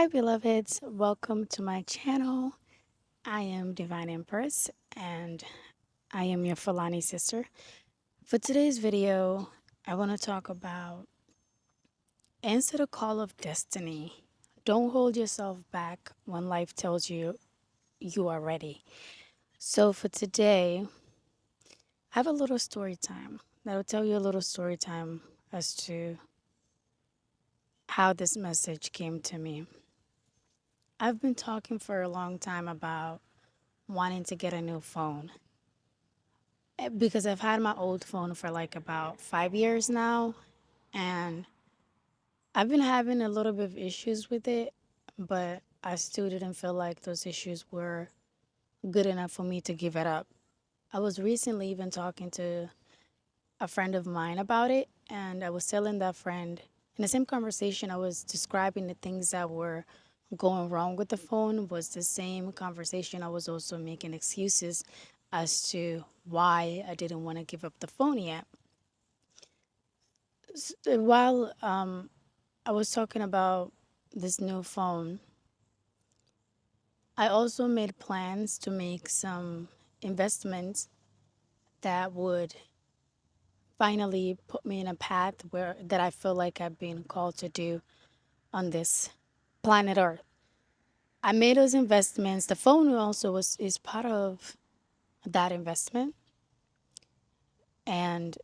Hi, beloveds. Welcome to my channel. I am Divine Empress and I am your Fulani sister. For today's video, I want to talk about answer the call of destiny. Don't hold yourself back when life tells you you are ready. So, for today, I have a little story time that'll tell you a little story time as to how this message came to me. I've been talking for a long time about wanting to get a new phone. Because I've had my old phone for like about 5 years now, and I've been having a little bit of issues with it, but I still didn't feel like those issues were good enough for me to give it up. I was recently even talking to a friend of mine about it, and I was telling that friend in the same conversation I was describing the things that were going wrong with the phone was the same conversation I was also making excuses as to why I didn't want to give up the phone yet. While I was talking about this new phone, I also made plans to make some investments that would finally put me in a path where that I feel like I've been called to do on this planet Earth. I made those investments. The phone also was is part of that investment, and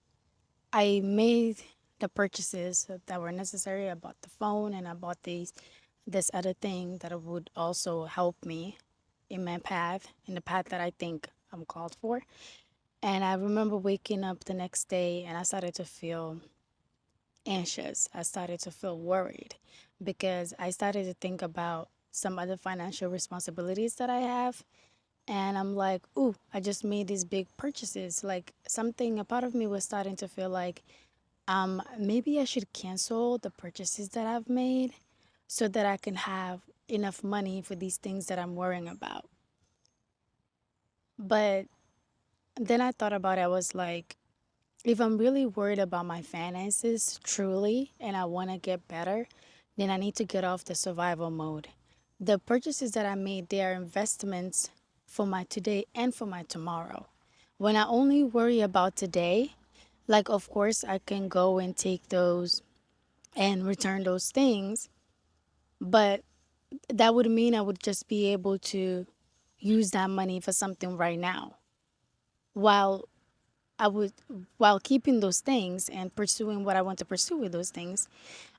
I made the purchases that were necessary. I bought the phone and I bought this other thing that would also help me in my path, in the path that I think I'm called for. And I remember waking up the next day and I started to feel anxious. I started to feel worried because I started to think about some other financial responsibilities that I have. And I'm like, ooh, I just made these big purchases. Like something, a part of me was starting to feel like maybe I should cancel the purchases that I've made so that I can have enough money for these things that I'm worrying about. But then I thought about it. I was like, if I'm really worried about my finances truly and I want to get better, then I need to get off the survival mode. The purchases that I made, they are investments for my today and for my tomorrow. When I only worry about today, like, of course, I can go and take those and return those things, but that would mean I would just be able to use that money for something right now. While I would, while keeping those things and pursuing what I want to pursue with those things,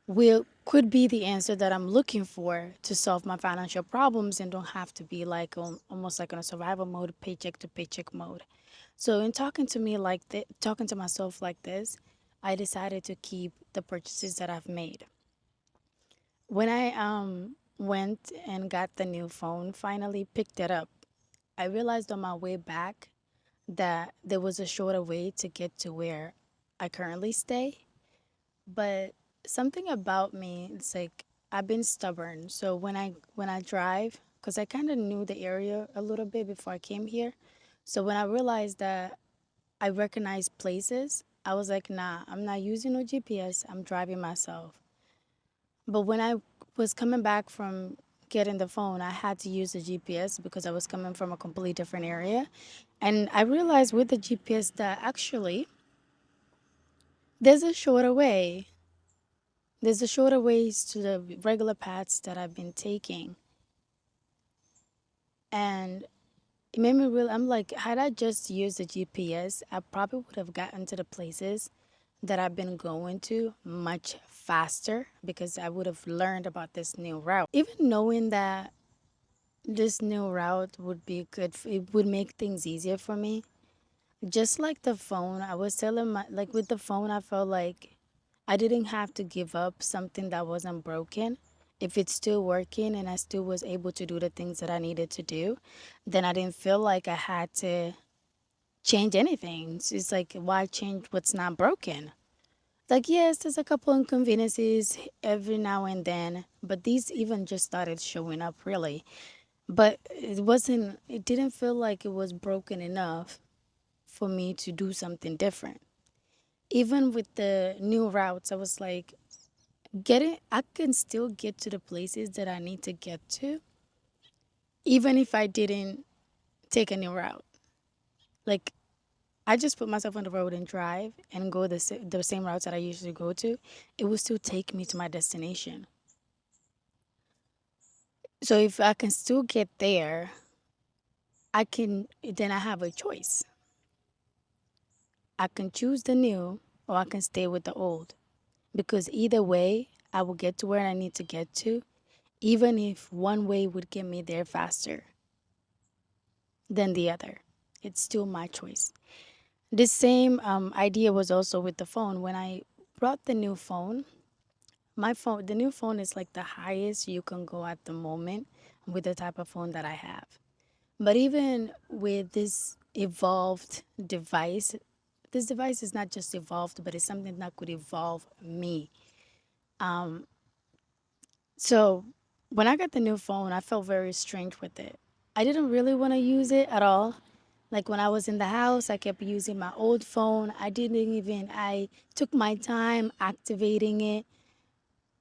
will could be the answer that I'm looking for to solve my financial problems and don't have to be like on, almost like on a survival mode, paycheck to paycheck mode. So in talking to me like talking to myself like this, I decided to keep the purchases that I've made. When I went and got the new phone, finally picked it up, I realized on my way back that there was a shorter way to get to where I currently stay. But something about me, it's like I've been stubborn. So when I drive, because I kind of knew the area a little bit before I came here. So when I realized that I recognize places, I was like, nah, I'm not using no GPS. I'm driving myself. But when I was coming back from getting the phone, I had to use the GPS because I was coming from a completely different area. And I realized with the GPS that actually there's a shorter way. There's a shorter ways to the regular paths that I've been taking. And it made me real. I'm like, had I just used the GPS, I probably would have gotten to the places that I've been going to much faster because I would have learned about this new route. Even knowing that this new route would be good, it would make things easier for me. Just like the phone, I was telling my, like with the phone, I felt like I didn't have to give up something that wasn't broken. If it's still working and I still was able to do the things that I needed to do, then I didn't feel like I had to change anything. It's like, why change what's not broken? Like, yes, there's a couple inconveniences every now and then, but these even just started showing up really. But it didn't feel like it was broken enough for me to do something different. Even with the new routes, I was like, getting I can still get to the places that I need to get to, even if I didn't take a new route. Like I just put myself on the road and drive and go the same routes that I usually go to, it will still take me to my destination. So if I can still get there, then I have a choice. I can choose the new or I can stay with the old. Because either way, I will get to where I need to get to, even if one way would get me there faster than the other. It's still my choice. This same idea was also with the phone. When I brought the new phone, the new phone is like the highest you can go at the moment with the type of phone that I have. But even with this evolved device, this device is not just evolved, but it's something that could evolve me. So when I got the new phone, I felt very strange with it. I didn't really want to use it at all. Like when I was in the house, I kept using my old phone. I took my time activating it.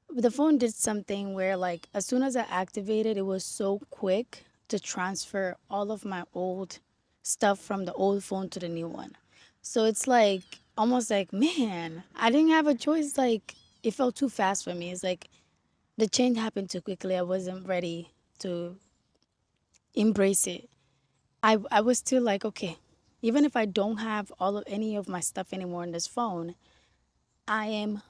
The phone did something where, like, as soon as I activated, it was so quick to transfer all of my old stuff from the old phone to the new one. So it's like almost like, man, I didn't have a choice. Like, it felt too fast for me. It's like the change happened too quickly. I wasn't ready to embrace it. I was still like, okay, even if I don't have any of my stuff anymore on this phone, I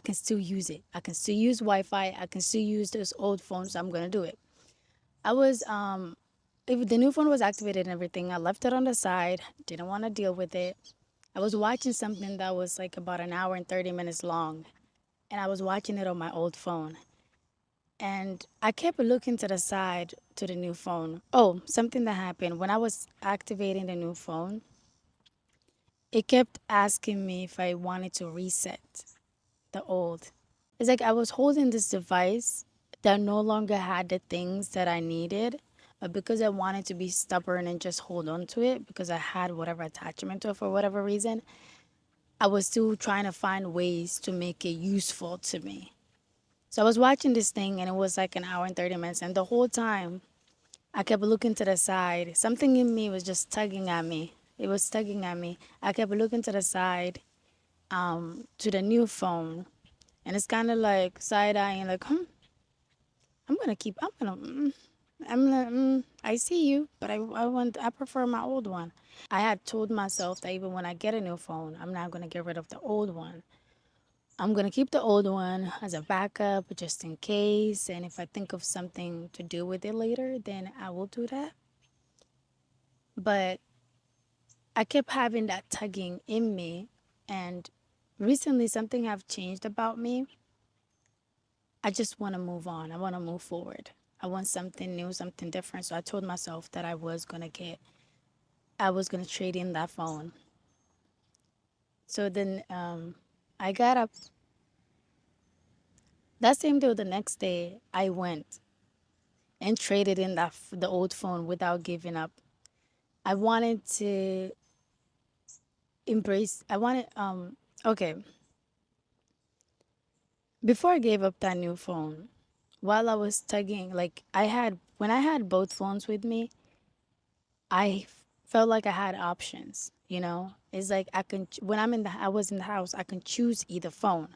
can still use it. I can still use Wi-Fi. I can still use this old phone, so I'm gonna do it. I was if the new phone was activated and everything, I left it on the side, didn't want to deal with it. I was watching something that was like about an hour and 30 minutes long, and I was watching it on my old phone. And I kept looking to the side to the new phone. Oh, something that happened when I was activating the new phone, it kept asking me if I wanted to reset the old. It's like I was holding this device that no longer had the things that I needed, but because I wanted to be stubborn and just hold on to it because I had whatever attachment to it for whatever reason, I was still trying to find ways to make it useful to me. So I was watching this thing and it was like an hour and 30 minutes, and the whole time I kept looking to the side. Something in me was just tugging at me. It was tugging at me. I kept looking to the side, to the new phone, and it's kind of like side eyeing, like, I see you, but I prefer my old one. I had told myself that even when I get a new phone, I'm not gonna get rid of the old one. I'm gonna keep the old one as a backup just in case, and if I think of something to do with it later, then I will do that. But I kept having that tugging in me, and recently something have changed about me. I just want to move on. I want to move forward. I want something new, something different. So I told myself that I was gonna trade in that phone. So then I got up that same day or the next day. I went and traded in the old phone without giving up. I wanted to embrace. I wanted okay. Before I gave up that new phone, while I was tugging, like I had when I had both phones with me, felt like I had options. It's like when I was in the house, I can choose either phone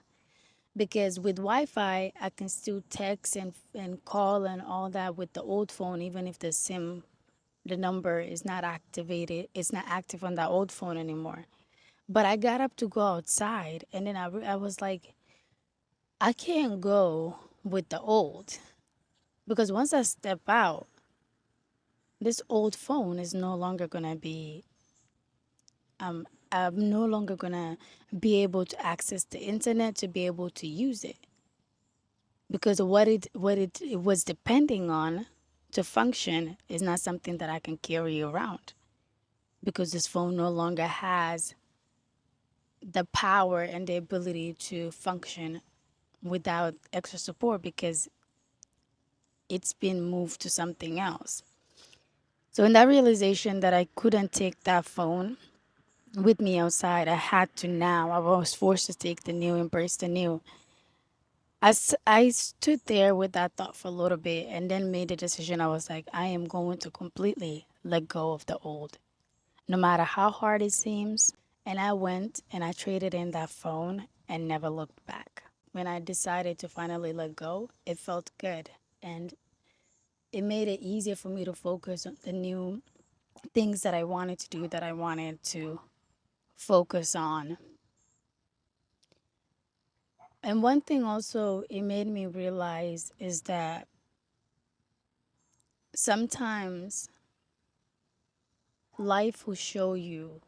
because with Wi-Fi, I can still text and call and all that with the old phone, even if the number is not activated, it's not active on that old phone anymore. But I got up to go outside, and then I was like, I can't go with the old because once I step out, this old phone is no longer gonna be I'm no longer gonna be able to access the internet to be able to use it because it was depending on to function is not something that I can carry around because this phone no longer has the power and the ability to function without extra support because it's been moved to something else. So in that realization that I couldn't take that phone with me outside, I was forced to take the new, embrace the new. I stood there with that thought for a little bit and then made a decision. I was like, I am going to completely let go of the old, no matter how hard it seems. And I went and I traded in that phone and never looked back. When I decided to finally let go, it felt good. And it made it easier for me to focus on the new things that I wanted to do, that I wanted to focus on. And one thing also it made me realize is that sometimes life will show you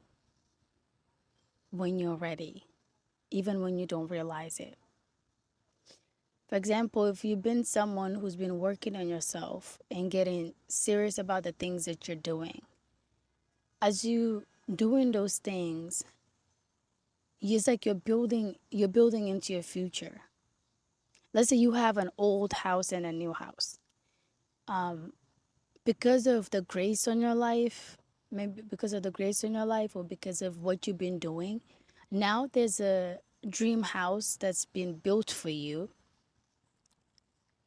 when you're ready, even when you don't realize it. For example, if you've been someone who's been working on yourself and getting serious about the things that you're doing, as you doing those things, it's like you're building into your future. Let's say you have an old house and a new house. Because of the grace on your life, maybe because of the grace in your life or because of what you've been doing, now there's a dream house that's been built for you.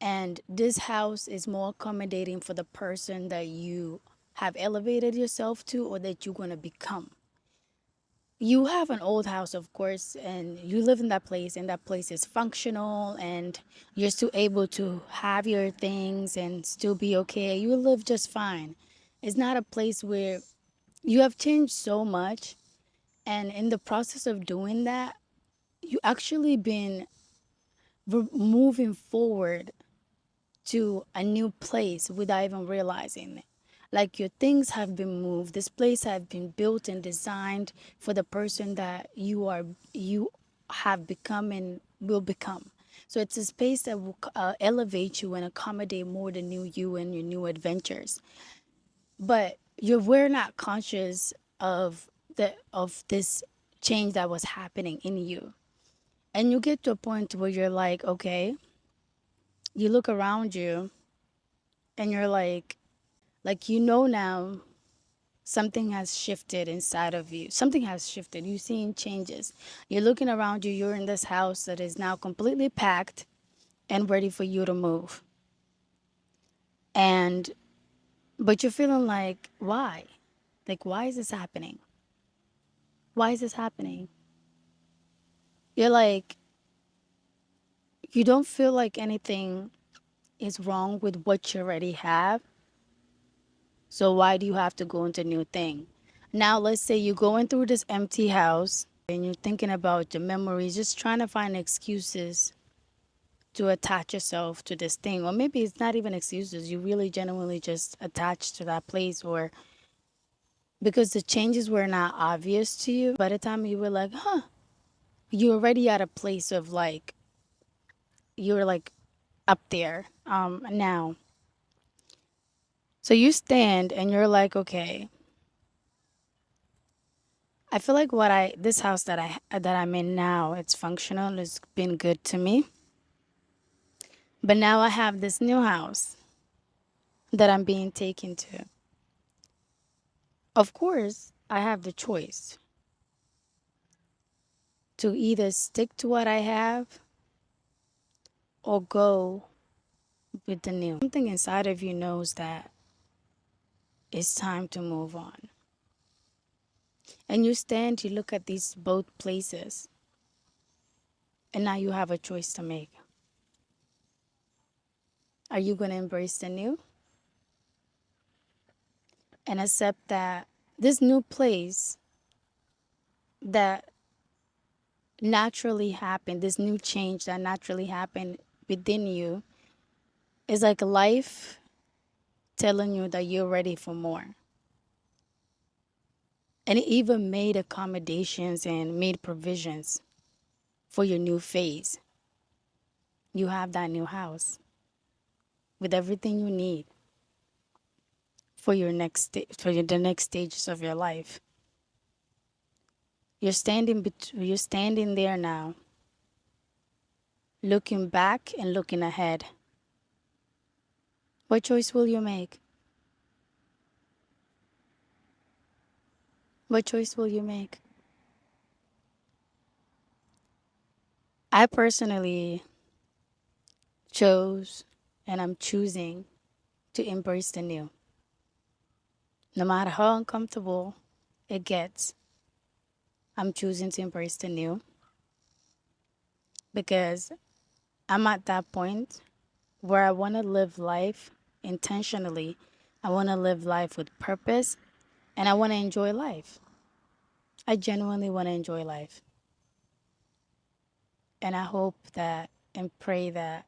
And this house is more accommodating for the person that you have elevated yourself to or that you're going to become. You have an old house, of course, and you live in that place, and that place is functional, and you're still able to have your things and still be okay. You live just fine. It's not a place where you have changed so much, and in the process of doing that, you actually been moving forward to a new place without even realizing it. Like your things have been moved. This place have been built and designed for the person that you have become and will become. So it's a space that will elevate you and accommodate more the new you and your new adventures. But we're not conscious of this change that was happening in you. And you get to a point where you're like, okay, you look around you and you're like now something has shifted inside of you. Something has shifted. You're seeing changes. You're looking around you. You're in this house that is now completely packed and ready for you to move. And but you're feeling like, why? Like, why is this happening? Why is this happening? You're like, you don't feel like anything is wrong with what you already have. So why do you have to go into a new thing? Now, let's say you're going through this empty house and you're thinking about your memories, just trying to find excuses to attach yourself to this thing. Or maybe it's not even excuses. You really genuinely just attached to that place, or because the changes were not obvious to you. By the time you were like, huh, you're already at a place of like, you're like up there now. So you stand and you're like, okay, I feel like this house that I'm in now, it's functional. It's been good to me. But now I have this new house that I'm being taken to. Of course, I have the choice to either stick to what I have or go with the new. Something inside of you knows that it's time to move on. And you stand, you look at these both places, and now you have a choice to make. Are you going to embrace the new and accept that this new place that naturally happened, this new change that naturally happened within you, is like life telling you that you're ready for more? And it even made accommodations and made provisions for your new phase. You have that new house with everything you need for the next stages of your life. You're standing there now, looking back and looking ahead. What choice will you make? What choice will you make? I personally chose and I'm choosing to embrace the new. No matter how uncomfortable it gets, I'm choosing to embrace the new because I'm at that point where I want to live life intentionally. I want to live life with purpose and I want to enjoy life. I genuinely want to enjoy life. And I hope that and pray that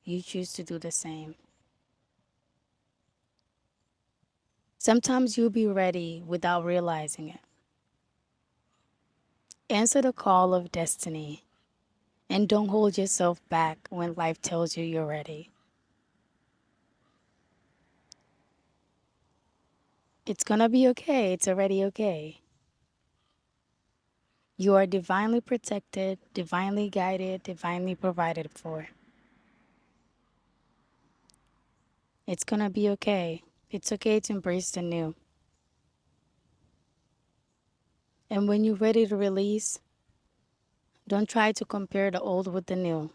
you choose to do the same. Sometimes you'll be ready without realizing it. Answer the call of destiny and don't hold yourself back when life tells you you're ready. It's gonna be okay. It's already okay. You are divinely protected, divinely guided, divinely provided for. It's gonna be okay. It's okay to embrace the new. And when you're ready to release, don't try to compare the old with the new.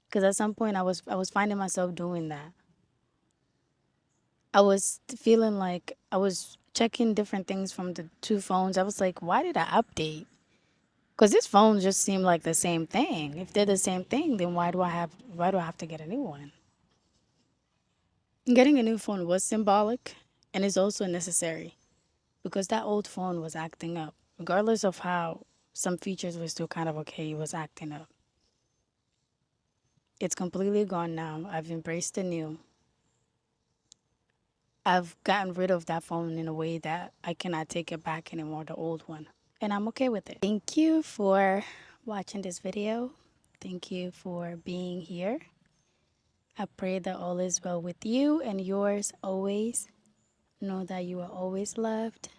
Because at some point I was finding myself doing that. I was feeling like I was checking different things from the two phones. I was like, why did I update? Because this phone just seemed like the same thing. If they're the same thing, then why do I have to get a new one? Getting a new phone was symbolic and is also necessary because that old phone was acting up. Regardless of how some features were still kind of okay, it was acting up. It's completely gone now. I've embraced the new. I've gotten rid of that phone in a way that I cannot take it back anymore, the old one. And I'm okay with it. Thank you for watching this video. Thank you for being here. I pray that all is well with you and yours always. Know that you are always loved.